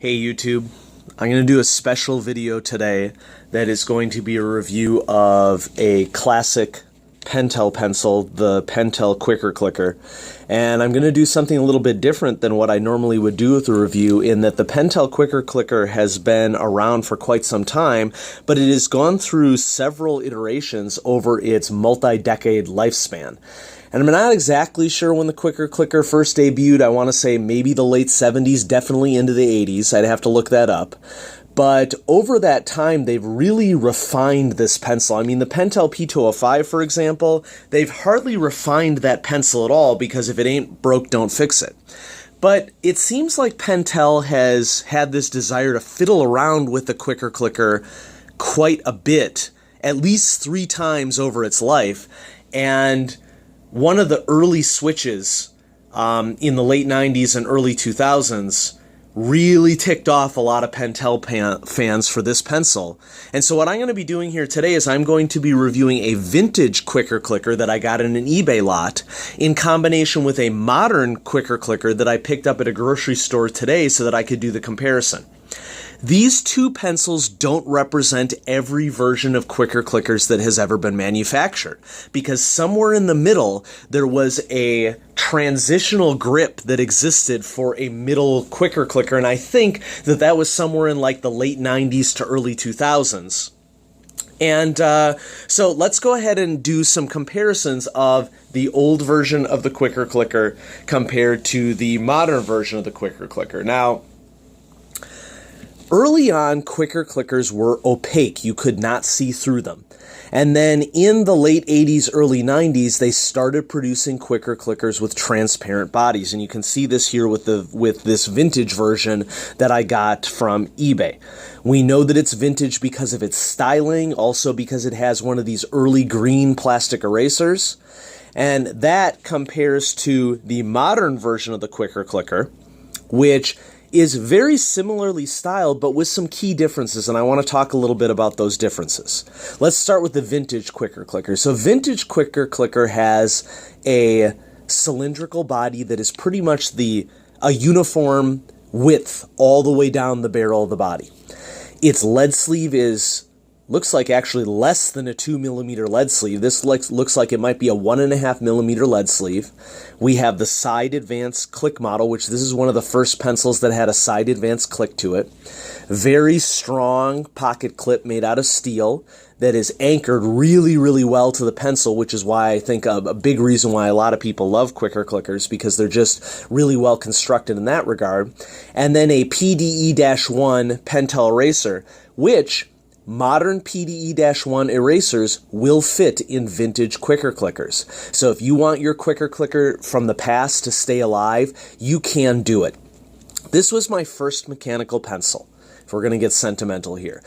Hey YouTube, I'm going to do a special video today that is going to be a review of a classic Pentel pencil, the Pentel Quicker Clicker. And I'm going to do something a little bit different than what I normally would do with a review, in that the Pentel Quicker Clicker has been around for quite some time, but it has gone through several iterations over its multi-decade lifespan. And I'm not exactly sure when the Quicker Clicker first debuted. I want to say maybe the late 70s, definitely into the 80s. I'd have to look that up. But over that time, they've really refined this pencil. I mean, the Pentel P205, for example, they've hardly refined that pencil at all, because if it ain't broke, don't fix it. But it seems like Pentel has had this desire to fiddle around with the Quicker Clicker quite a bit, at least 3 times over its life. And one of the early switches in the late 90s and early 2000s really ticked off a lot of Pentel fans for this pencil. And so what I'm going to be doing here today is I'm going to be reviewing a vintage Quicker Clicker that I got in an eBay lot, in combination with a modern Quicker Clicker that I picked up at a grocery store today so that I could do the comparison. These two pencils don't represent every version of Quicker Clickers that has ever been manufactured, because somewhere in the middle there was a transitional grip that existed for a middle Quicker Clicker, and I think that that was somewhere in like the late 90s to early 2000s. And so let's go ahead and do some comparisons of the old version of the Quicker Clicker compared to the modern version of the Quicker Clicker. Now, early on, Quicker Clickers were opaque. You could not see through them. And then in the late 80s, early 90s, they started producing Quicker Clickers with transparent bodies. And you can see this here with this vintage version that I got from eBay. We know that it's vintage because of its styling, also because it has one of these early green plastic erasers. And that compares to the modern version of the Quicker Clicker, which is very similarly styled, but with some key differences, and I want to talk a little bit about those differences. Let's start with the vintage Quicker Clicker. So vintage Quicker Clicker has a cylindrical body that is pretty much a uniform width all the way down the barrel of the body. Its lead sleeve looks like actually less than a 2mm lead sleeve. This looks like it might be a 1.5mm lead sleeve. We have the side advanced click model, which this is one of the first pencils that had a side advanced click to it. Very strong pocket clip made out of steel that is anchored really, really well to the pencil, which is why I think a big reason why a lot of people love Quicker Clickers, because they're just really well constructed in that regard. And then a PDE-1 Pentel eraser, which modern PDE-1 erasers will fit in vintage Quicker Clickers. So if you want your Quicker Clicker from the past to stay alive, you can do it. This was my first mechanical pencil, if we're going to get sentimental here.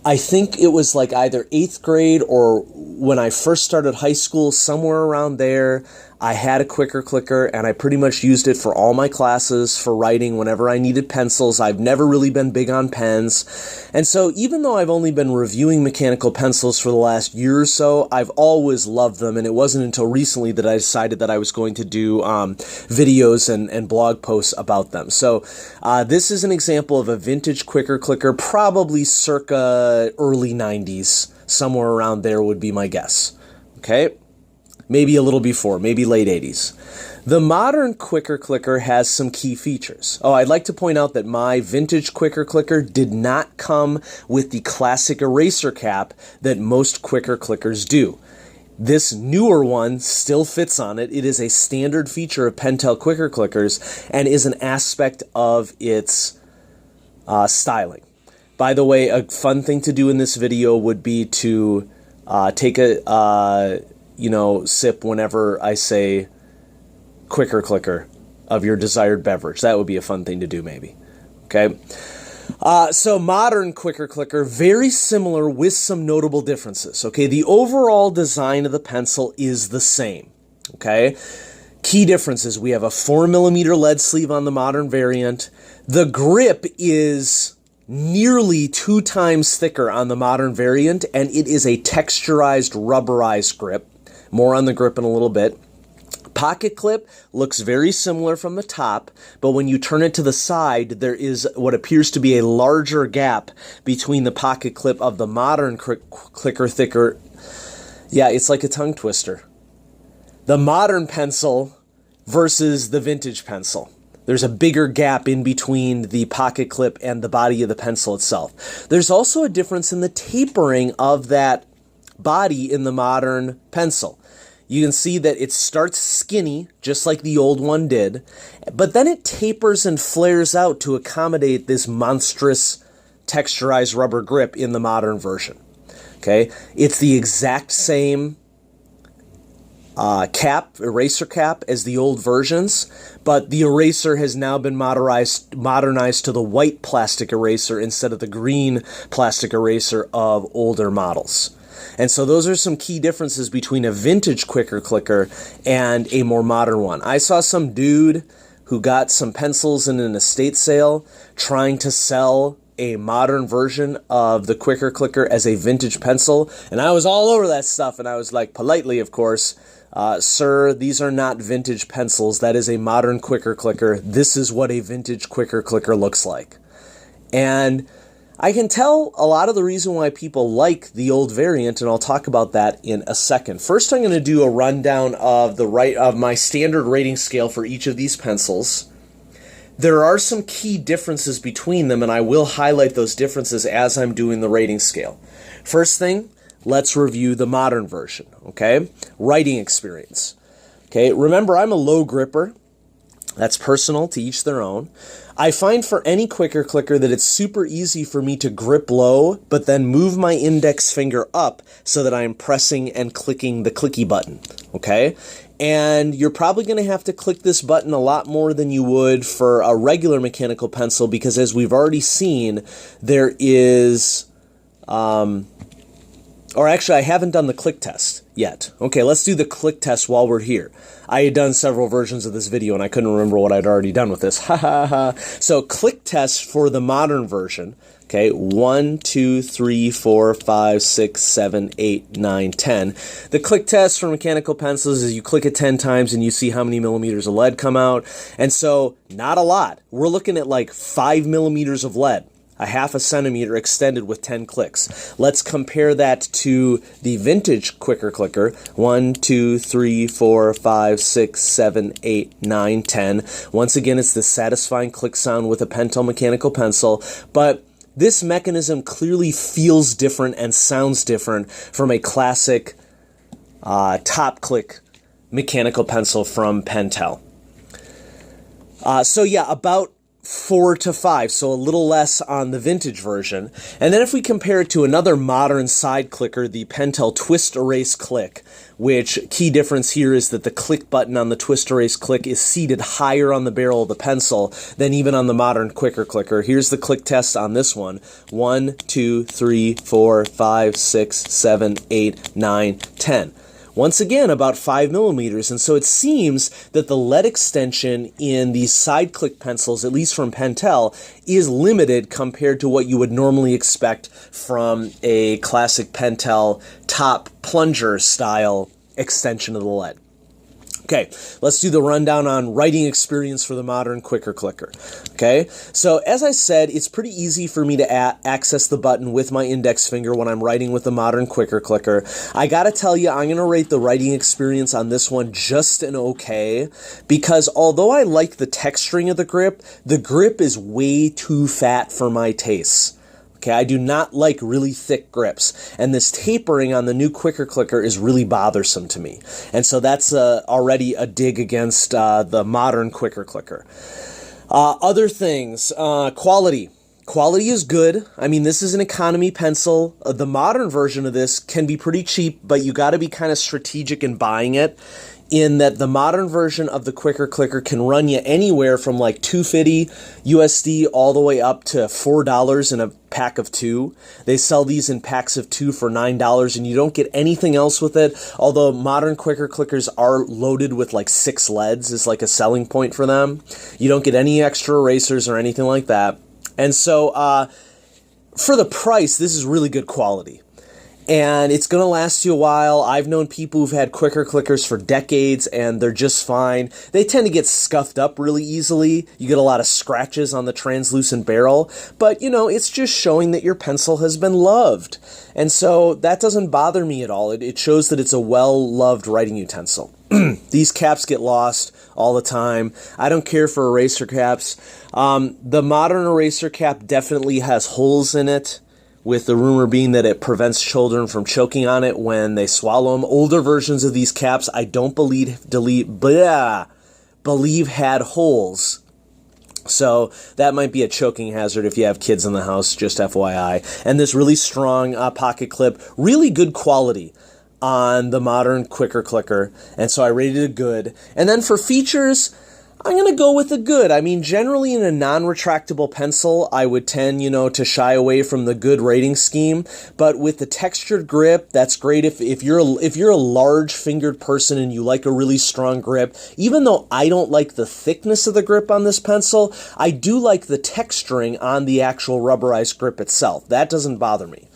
I think it was like either 8th grade or when I first started high school, somewhere around there. I had a Quicker Clicker, and I pretty much used it for all my classes, for writing, whenever I needed pencils. I've never really been big on pens. And so even though I've only been reviewing mechanical pencils for the last year or so, I've always loved them, and it wasn't until recently that I decided that I was going to do videos and blog posts about them. So this is an example of a vintage Quicker Clicker, probably circa early 90s. Somewhere around there would be my guess. Okay? Maybe a little before, maybe late 80s. The modern Quicker Clicker has some key features. Oh, I'd like to point out that my vintage Quicker Clicker did not come with the classic eraser cap that most Quicker Clickers do. This newer one still fits on it. It is a standard feature of Pentel Quicker Clickers and is an aspect of its styling. By the way, a fun thing to do in this video would be to take a sip whenever I say Quicker Clicker of your desired beverage. That would be a fun thing to do, maybe. Okay? So modern Quicker Clicker, very similar with some notable differences. Okay? The overall design of the pencil is the same. Okay? Key differences: we have a 4mm lead sleeve on the modern variant. The grip is nearly 2 times thicker on the modern variant, and it is a texturized, rubberized grip. More on the grip in a little bit. pocket clip looks very similar from the top, but when you turn it to the side, there is what appears to be a larger gap between the pocket clip of the modern clicker thicker. Yeah, it's like a tongue twister. The modern pencil versus the vintage pencil. There's a bigger gap in between the pocket clip and the body of the pencil itself. There's also a difference in the tapering of that body in the modern pencil. You can see that it starts skinny, just like the old one did, but then it tapers and flares out to accommodate this monstrous texturized rubber grip in the modern version. Okay, it's the exact same eraser cap as the old versions, but the eraser has now been modernized to the white plastic eraser instead of the green plastic eraser of older models. And so those are some key differences between a vintage quicker clicker and a more modern one. I saw some dude who got some pencils in an estate sale trying to sell a modern version of the quicker clicker as a vintage pencil, and I was all over that stuff, and I was like, politely, of course, sir, these are not vintage pencils. That is a modern quicker clicker. This is what a vintage quicker clicker looks like. And I can tell a lot of the reason why people like the old variant, and I'll talk about that in a second. First, I'm going to do a rundown of my standard rating scale for each of these pencils. There are some key differences between them, and I will highlight those differences as I'm doing the rating scale. First thing, let's review the modern version, okay? Writing experience. Okay, remember, I'm a low gripper. That's personal, to each their own. I find for any quicker clicker that it's super easy for me to grip low, but then move my index finger up so that I'm pressing and clicking the clicky button, okay? And you're probably going to have to click this button a lot more than you would for a regular mechanical pencil, because as we've already seen, there is... Or actually, I haven't done the click test yet. Okay, let's do the click test while we're here. I had done several versions of this video, and I couldn't remember what I'd already done with this. Ha ha ha. So click test for the modern version. Okay, 1, 2, 3, 4, 5, 6, 7, 8, 9, 10. The click test for mechanical pencils is you click it 10 times and you see how many millimeters of lead come out. And so, not a lot. We're looking at like 5 millimeters of lead. A half a centimeter extended with 10 clicks. Let's compare that to the vintage quicker clicker. 1, 2, 3, 4, 5, 6, 7, 8, 9, 10. Once again, it's the satisfying click sound with a Pentel mechanical pencil, but this mechanism clearly feels different and sounds different from a classic top click mechanical pencil from Pentel. So yeah, about 4 to 5, so a little less on the vintage version. And then if we compare it to another modern side clicker, the Pentel Twist Erase Click, which key difference here is that the click button on the Twist Erase Click is seated higher on the barrel of the pencil than even on the modern quicker clicker. Here's the click test on this one. 1, 2, 3, 4, 5, 6, 7, 8, 9, 10. Once again, about 5 millimeters, and so it seems that the lead extension in these side click pencils, at least from Pentel, is limited compared to what you would normally expect from a classic Pentel top plunger style extension of the lead. Okay, let's do the rundown on writing experience for the modern quicker clicker. Okay, so as I said, it's pretty easy for me to access the button with my index finger when I'm writing with the modern quicker clicker. I gotta tell you, I'm gonna rate the writing experience on this one just an okay, because although I like the texturing of the grip is way too fat for my tastes. Okay, I do not like really thick grips, and this tapering on the new quicker clicker is really bothersome to me. And so that's already a dig against the modern quicker clicker. Other things, quality. Quality is good. I mean, this is an economy pencil. The modern version of this can be pretty cheap, but you got to be kind of strategic in buying it, in that the modern version of the quicker clicker can run you anywhere from like $250 USD all the way up to $4 in a pack of 2. They sell these in packs of 2 for $9, and you don't get anything else with it, although modern quicker clickers are loaded with like 6 leads is like a selling point for them. You don't get any extra erasers or anything like that. And so for the price, this is really good quality. and it's going to last you a while. I've known people who've had quicker clickers for decades, and they're just fine. They tend to get scuffed up really easily. You get a lot of scratches on the translucent barrel, but, it's just showing that your pencil has been loved. And so that doesn't bother me at all. It shows that it's a well-loved writing utensil. These caps get lost all the time. I don't care for eraser caps. The modern eraser cap definitely has holes in it, with the rumor being that it prevents children from choking on it when they swallow them. Older versions of these caps, I don't believe had holes. So that might be a choking hazard if you have kids in the house, just FYI. And this really strong pocket clip, really good quality on the modern quicker clicker, and so I rated it good. And then for features, I'm going to go with the good. I mean, generally in a non-retractable pencil, I would tend, to shy away from the good rating scheme. But with the textured grip, that's great if you're a large-fingered person and you like a really strong grip. Even though I don't like the thickness of the grip on this pencil, I do like the texturing on the actual rubberized grip itself. That doesn't bother me.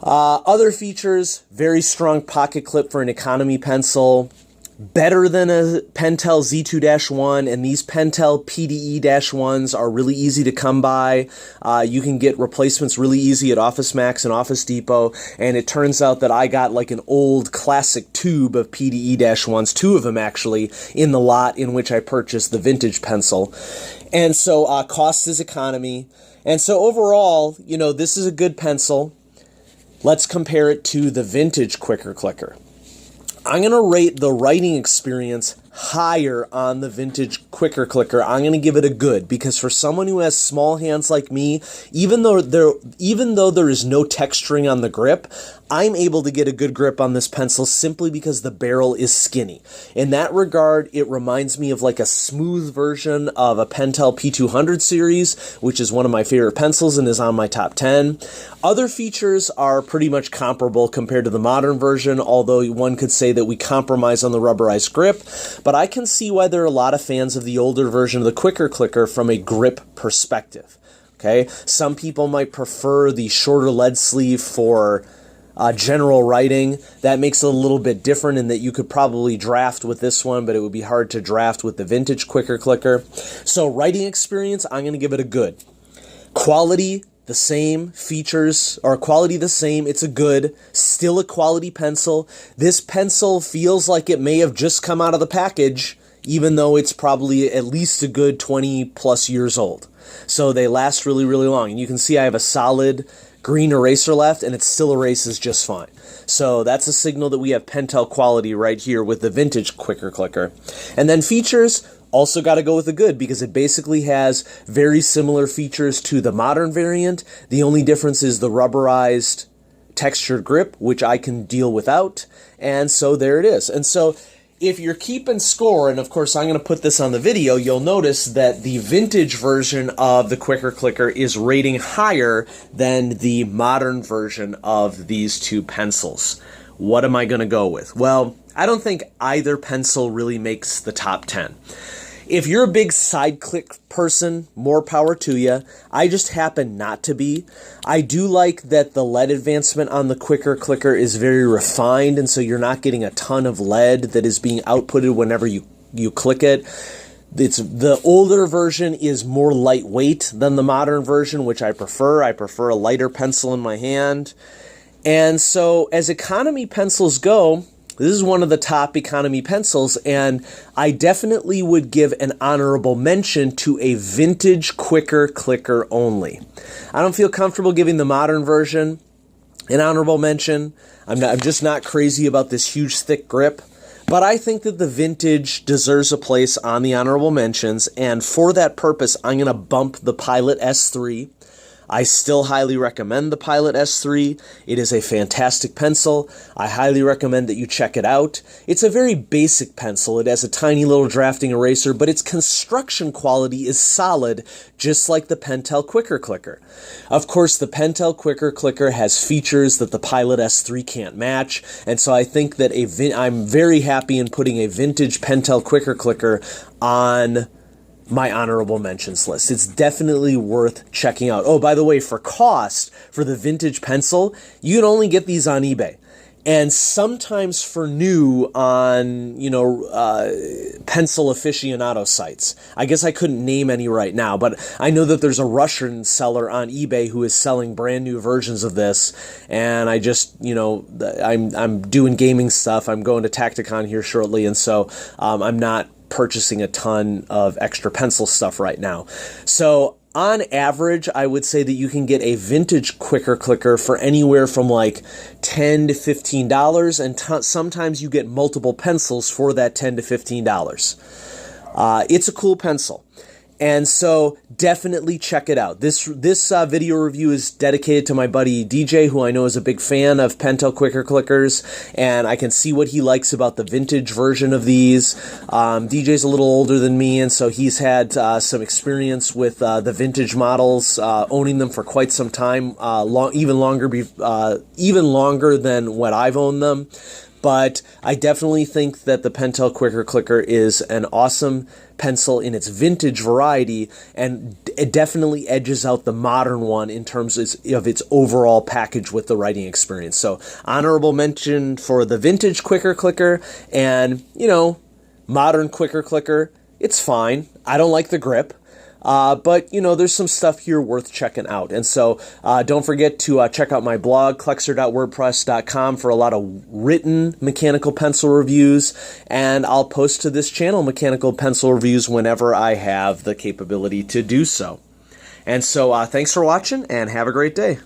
Other features, very strong pocket clip for an economy pencil, better than a Pentel Z2-1, and these Pentel PDE-1s are really easy to come by. You can get replacements really easy at Office Max and Office Depot, and it turns out that I got like an old classic tube of PDE-1s, 2 of them actually, in the lot in which I purchased the vintage pencil. And so cost is economy. And so overall, this is a good pencil. Let's compare it to the vintage quicker clicker. I'm going to rate the writing experience higher on the vintage quicker clicker. I'm going to give it a good, because for someone who has small hands like me, even though there is no texturing on the grip, I'm able to get a good grip on this pencil simply because the barrel is skinny. In that regard, it reminds me of like a smooth version of a Pentel P200 series, which is one of my favorite pencils and is on my top 10. Other features are pretty much comparable compared to the modern version, although one could say that we compromise on the rubberized grip. But I can see why there are a lot of fans of the older version of the quicker clicker from a grip perspective. Okay, some people might prefer the shorter lead sleeve for general writing. That makes it a little bit different in that you could probably draft with this one, but it would be hard to draft with the vintage quicker clicker. So writing experience, I'm going to give it a good. Quality, the same. Features are quality the same. It's a good, still a quality pencil. This pencil feels like it may have just come out of the package, even though it's probably at least a good 20 plus years old. So they last really, really long. And you can see I have a solid green eraser left, and it still erases just fine. So that's a signal that we have Pentel quality right here with the vintage quicker clicker. And then features, also got to go with the good, because it basically has very similar features to the modern variant. The only difference is the rubberized textured grip, which I can deal without. And so there it is. And so if you're keeping score, and of course I'm going to put this on the video, you'll notice that the vintage version of the quicker clicker is rating higher than the modern version of these two pencils. What am I going to go with? Well, I don't think either pencil really makes the top 10. If you're a big side click person, more power to you. I just happen not to be. I do like that the lead advancement on the quicker clicker is very refined, and so you're not getting a ton of lead that is being outputted whenever you click it. The older version is more lightweight than the modern version, which I prefer. I prefer a lighter pencil in my hand. And so as economy pencils go, this is one of the top economy pencils, and I definitely would give an honorable mention to a vintage quicker clicker only. I don't feel comfortable giving the modern version an honorable mention. I'm just not crazy about this huge thick grip, but I think that the vintage deserves a place on the honorable mentions, and for that purpose, I'm going to bump the Pilot S3. I still highly recommend the Pilot S3. It is a fantastic pencil. I highly recommend that you check it out. It's a very basic pencil. It has a tiny little drafting eraser, but its construction quality is solid, just like the Pentel Quicker Clicker. Of course, the Pentel Quicker Clicker has features that the Pilot S3 can't match, and so I think that I'm very happy in putting a vintage Pentel Quicker Clicker on my honorable mentions list. It's definitely worth checking out. Oh, by the way, for cost, for the vintage pencil, you can only get these on eBay. And sometimes for new on, pencil aficionado sites. I guess I couldn't name any right now, but I know that there's a Russian seller on eBay who is selling brand new versions of this. And I just, I'm doing gaming stuff. I'm going to Tacticon here shortly, and so I'm not purchasing a ton of extra pencil stuff right now. So on average, I would say that you can get a vintage quicker clicker for anywhere from like $10 to $15, and sometimes you get multiple pencils for that $10 to $15. It's a cool pencil. And so definitely check it out. This video review is dedicated to my buddy DJ, who I know is a big fan of Pentel quicker clickers, and I can see what he likes about the vintage version of these. DJ's a little older than me, and so he's had some experience with the vintage models, owning them for quite some time, even longer than what I've owned them. But I definitely think that the Pentel Quicker Clicker is an awesome pencil in its vintage variety, and it definitely edges out the modern one in terms of its overall package with the writing experience. So honorable mention for the vintage Quicker Clicker, and, modern Quicker Clicker. It's fine. I don't like the grip. But, there's some stuff here worth checking out. And so don't forget to check out my blog, klexer.wordpress.com, for a lot of written mechanical pencil reviews. And I'll post to this channel mechanical pencil reviews whenever I have the capability to do so. And so thanks for watching, and have a great day.